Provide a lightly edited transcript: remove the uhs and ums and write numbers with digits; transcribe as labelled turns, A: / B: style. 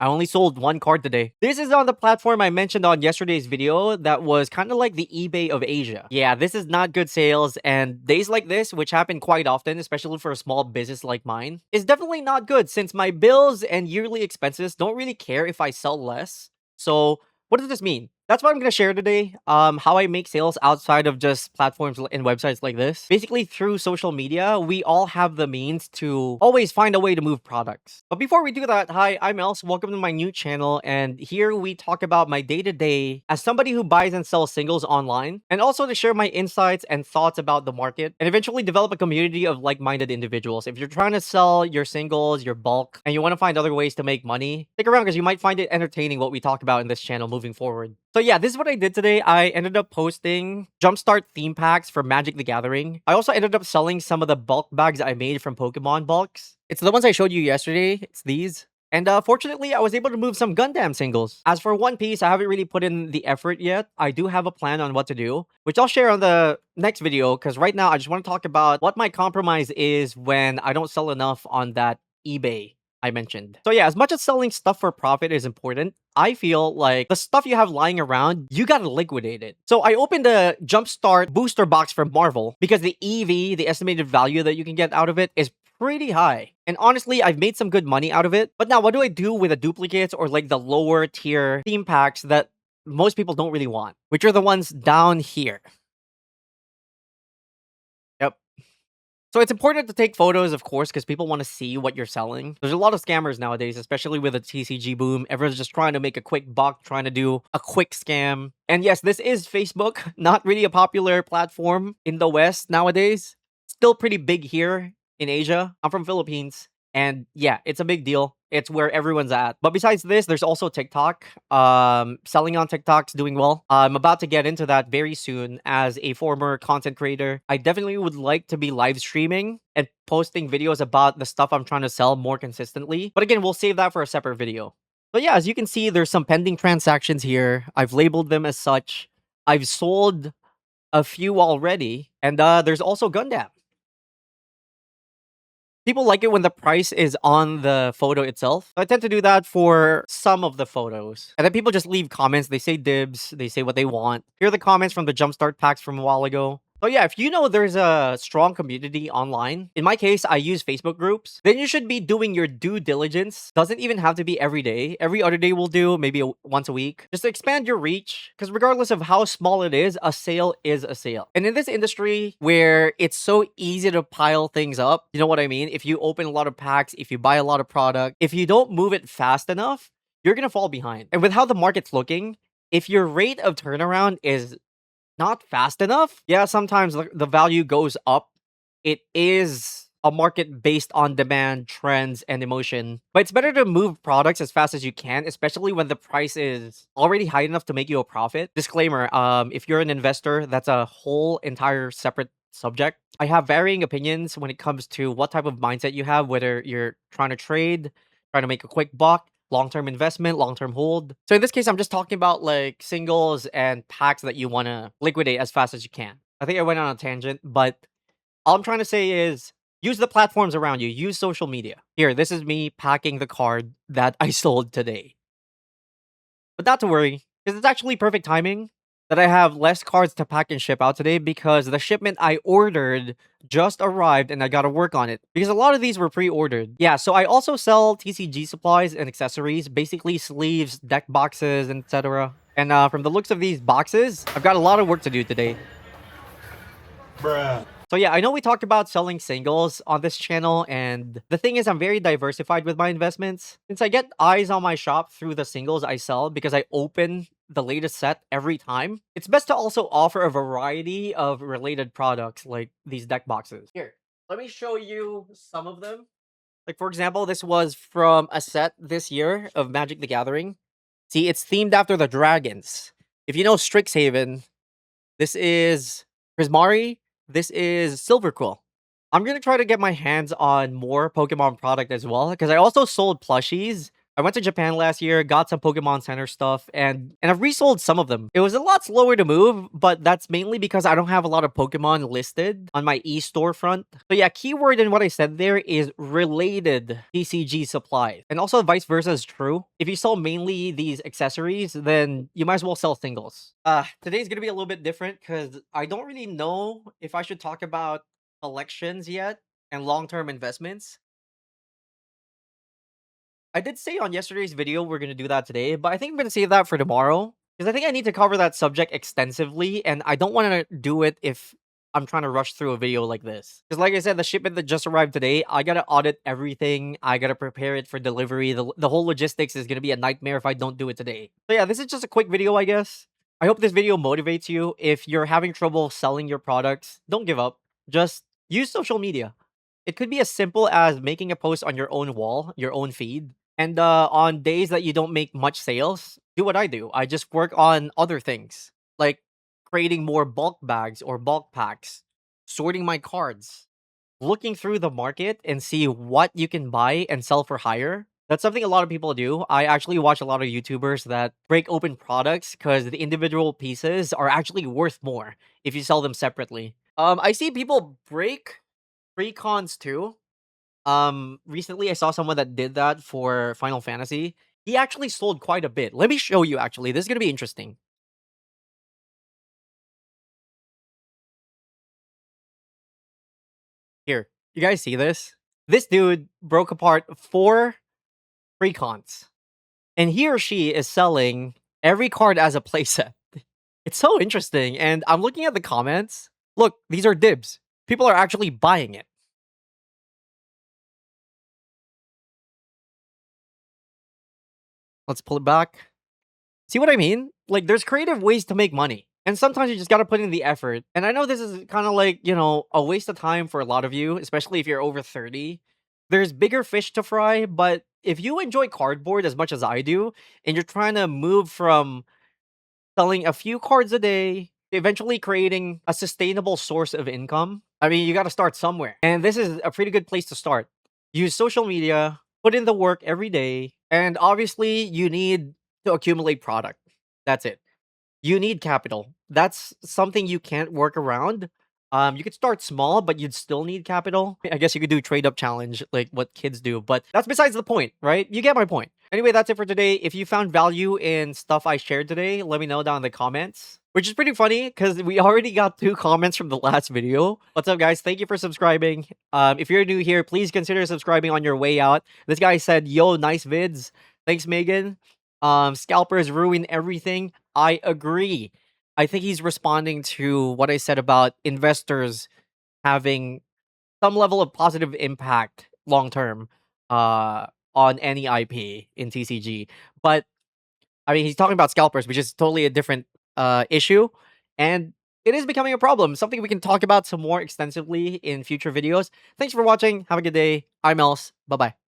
A: I only sold one card today. This is on the platform I mentioned on yesterday's video that was kind of like the eBay of Asia. Yeah, this is not good sales, and days like this, which happen quite often, especially for a small business like mine, is definitely not good since my bills and yearly expenses don't really care if I sell less. So what does this mean? That's what I'm gonna share today. How I make sales outside of just platforms and websites like this. Basically, through social media, we all have the means to always find a way to move products. But before we do that, hi, I'm Els. Welcome to my new channel, and here we talk about my day-to-day as somebody who buys and sells singles online, and also to share my insights and thoughts about the market, and eventually develop a community of like-minded individuals. If you're trying to sell your singles, your bulk, and you want to find other ways to make money, stick around because you might find it entertaining what we talk about in this channel moving forward. So yeah, this is what I did today. I ended up posting Jumpstart theme packs for Magic the Gathering. I also ended up selling some of the bulk bags I made from Pokemon bulks. It's the ones I showed you yesterday. It's these. And fortunately, I was able to move some Gundam singles. As for One Piece, I haven't really put in the effort yet. I do have a plan on what to do, which I'll share on the next video, because right now I just want to talk about what my compromise is when I don't sell enough on that eBay I mentioned. So yeah, as much as selling stuff for profit is important, I feel like the stuff you have lying around, you gotta liquidate it. So I opened a Jumpstart booster box from Marvel because the EV, the estimated value that you can get out of it, is pretty high. And honestly, I've made some good money out of it. But now what do I do with the duplicates or like the lower tier theme packs that most people don't really want, which are the ones down here? Yep. So it's important to take photos, of course, because people want to see what you're selling. There's a lot of scammers nowadays, especially with the TCG boom. Everyone's just trying to make a quick buck, trying to do a quick scam. And yes, this is Facebook, not really a popular platform in the West nowadays. Still pretty big here in Asia. I'm from Philippines. And yeah, it's a big deal. It's where everyone's at. But besides this, there's also TikTok. Selling on TikTok's doing well. I'm about to get into that very soon as a former content creator. I definitely would like to be live streaming and posting videos about the stuff I'm trying to sell more consistently. But again, we'll save that for a separate video. But yeah, as you can see, there's some pending transactions here. I've labeled them as such. I've sold a few already. And there's also Gundam. People like it when the price is on the photo itself. I tend to do that for some of the photos. And then people just leave comments. They say dibs. They say what they want. Here are the comments from the Jumpstart packs from a while ago. So yeah, if you know there's a strong community online, in my case, I use Facebook groups, then you should be doing your due diligence. Doesn't even have to be every day. Every other day will do, maybe once a week. Just to expand your reach, because regardless of how small it is a sale. And in this industry where it's so easy to pile things up, you know what I mean? If you open a lot of packs, if you buy a lot of product, if you don't move it fast enough, you're gonna fall behind. And with how the market's looking, if your rate of turnaround is not fast enough, yeah, sometimes the value goes up. It is a market based on demand, trends, and emotion. But it's better to move products as fast as you can, especially when the price is already high enough to make you a profit. Disclaimer, if you're an investor, that's a whole entire separate subject. I have varying opinions when it comes to what type of mindset you have, whether you're trying to trade, trying to make a quick buck, long-term investment, long-term hold. So in this case, I'm just talking about like singles and packs that you want to liquidate as fast as you can. I think I went on a tangent, but all I'm trying to say is use the platforms around you. Use social media. Here, this is me packing the card that I sold today. But not to worry, because it's actually perfect timing that I have less cards to pack and ship out today because the shipment I ordered just arrived and I gotta work on it. Because a lot of these were pre-ordered. Yeah, so I also sell TCG supplies and accessories, basically sleeves, deck boxes, etc. And from the looks of these boxes, I've got a lot of work to do today.
B: Bruh.
A: So yeah, I know we talked about selling singles on this channel, and the thing is I'm very diversified with my investments. Since I get eyes on my shop through the singles I sell because I open the latest set every time, it's best to also offer a variety of related products like these deck boxes. Here, let me show you some of them. Like for example, this was from a set this year of Magic the Gathering. See, it's themed after the dragons. If you know Strixhaven, this is Prismari, this is Silverquill. I'm gonna try to get my hands on more Pokemon product as well, because I also sold plushies. I went to Japan last year, got some Pokemon Center stuff, and I've resold some of them. It was a lot slower to move, but that's mainly because I don't have a lot of Pokemon listed on my e-storefront. So yeah, keyword in what I said there is related TCG supplies. And also vice versa is true. If you sell mainly these accessories, then you might as well sell singles. Today's gonna be a little bit different because I don't really know if I should talk about collections yet and long-term investments. I did say on yesterday's video we're gonna do that today, but I think I'm gonna save that for tomorrow because I think I need to cover that subject extensively, and I don't want to do it if I'm trying to rush through a video like this. Because, like I said, the shipment that just arrived today, I gotta audit everything. I gotta prepare it for delivery. The whole logistics is gonna be a nightmare if I don't do it today. So yeah, this is just a quick video, I guess. I hope this video motivates you. If you're having trouble selling your products, don't give up. Just use social media. It could be as simple as making a post on your own wall, your own feed, and on days that you don't make much sales, do what I do. I just work on other things, like creating more bulk bags or bulk packs, sorting my cards, looking through the market and see what you can buy and sell for higher. That's something a lot of people do. I actually watch a lot of YouTubers that break open products because the individual pieces are actually worth more if you sell them separately. I see people break pre-cons too. Recently I saw someone that did that for Final Fantasy. He actually sold quite a bit. Let me show you actually. This is gonna be interesting. Here. You guys see this? This dude broke apart 4 precons. And he or she is selling every card as a playset. It's so interesting. And I'm looking at the comments. Look, these are dibs. People are actually buying it. Let's pull it back. See what I mean? Like, there's creative ways to make money. And sometimes you just gotta put in the effort. And I know this is kind of like, a waste of time for a lot of you, especially if you're over 30. There's bigger fish to fry, but if you enjoy cardboard as much as I do, and you're trying to move from selling a few cards a day, eventually creating a sustainable source of income, I mean, you gotta start somewhere. And this is a pretty good place to start. Use social media, put in the work every day, and obviously you need to accumulate product. That's it. You need capital. That's something you can't work around. You could start small, but you'd still need capital. I guess you could do trade up challenge like what kids do, but that's besides the point, right? You get my point. Anyway, that's it for today. If you found value in stuff I shared today, let me know down in the comments. Which is pretty funny because we already got 2 comments from the last video. What's up, guys? Thank you for subscribing. If you're new here, please consider subscribing on your way out. This guy said, "Yo, nice vids." Thanks, Megan. Scalpers ruin everything. I agree. I think he's responding to what I said about investors having some level of positive impact long term on any IP in TCG. But I mean, he's talking about scalpers, which is totally a different issue, and it is becoming a problem. Something we can talk about some more extensively in future videos. Thanks for watching. Have a good day. I'm Else. Bye bye.